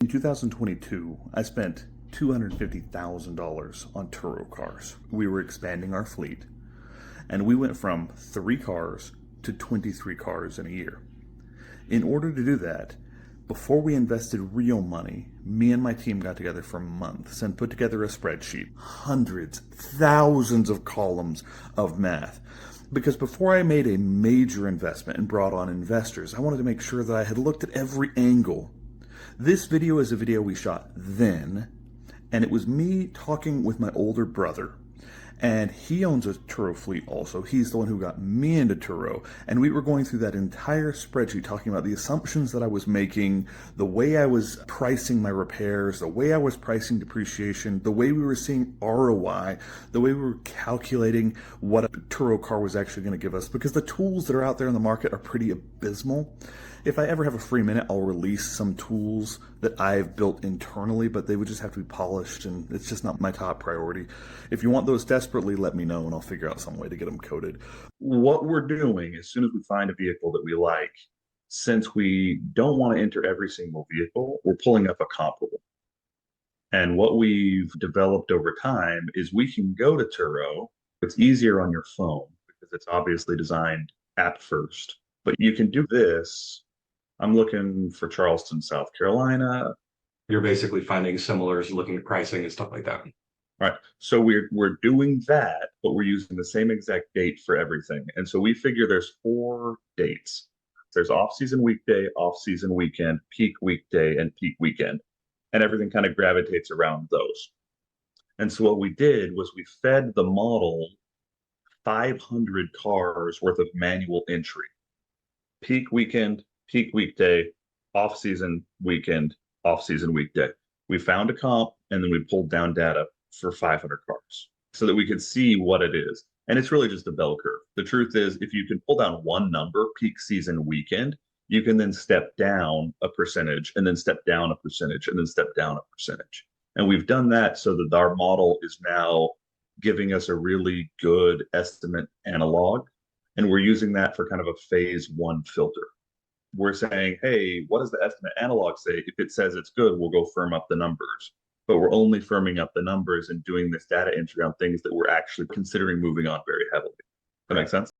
In 2022, I spent $250,000 on Turo cars. We were expanding our fleet, and we went from 3 cars to 23 cars in a year. In order to do that, before we invested real money, me and my team got together for months and put together a spreadsheet, hundreds, thousands of columns of math. Because before I made a major investment and brought on investors, I wanted to make sure that I had looked at every angle. This video is a video we shot then, and it was me talking with my older brother. And he owns a Turo fleet also. He's the one who got me into Turo. And we were going through that entire spreadsheet talking about the assumptions that I was making, the way I was pricing my repairs, the way I was pricing depreciation, the way we were seeing ROI, the way we were calculating what a Turo car was actually going to give us. Because the tools that are out there in the market are pretty abysmal. If I ever have a free minute, I'll release some tools that I've built internally, but they would just have to be polished, and it's just not my top priority. If you want those desperately, let me know, and I'll figure out some way to get them coded. What we're doing, as soon as we find a vehicle that we like, since we don't want to enter every single vehicle, we're pulling up a comparable. And what we've developed over time is we can go to Turo. It's easier on your phone because it's obviously designed app first. But you can do this. I'm looking for Charleston, South Carolina. You're basically finding similars, looking at pricing and stuff like that. Right. So we're doing that, but we're using the same exact date for everything. And so we figure there's 4 dates. There's off-season weekday, off-season weekend, peak weekday, and peak weekend. And everything kind of gravitates around those. And so what we did was we fed the model 500 cars worth of manual entry. Peak weekend, peak weekday, off-season weekend, off-season weekday. We found a comp, and then we pulled down data for 500 cars so that we could see what it is. And it's really just a bell curve. The truth is, if you can pull down one number, peak season weekend, you can then step down a percentage, and then step down a percentage, and then step down a percentage. And we've done that so that our model is now giving us a really good estimate analog. And we're using that for kind of a phase 1 filter. We're saying, hey, what does the estimate analog say? If it says it's good, we'll go firm up the numbers. But we're only firming up the numbers and doing this data entry on things that we're actually considering moving on very heavily. That makes sense?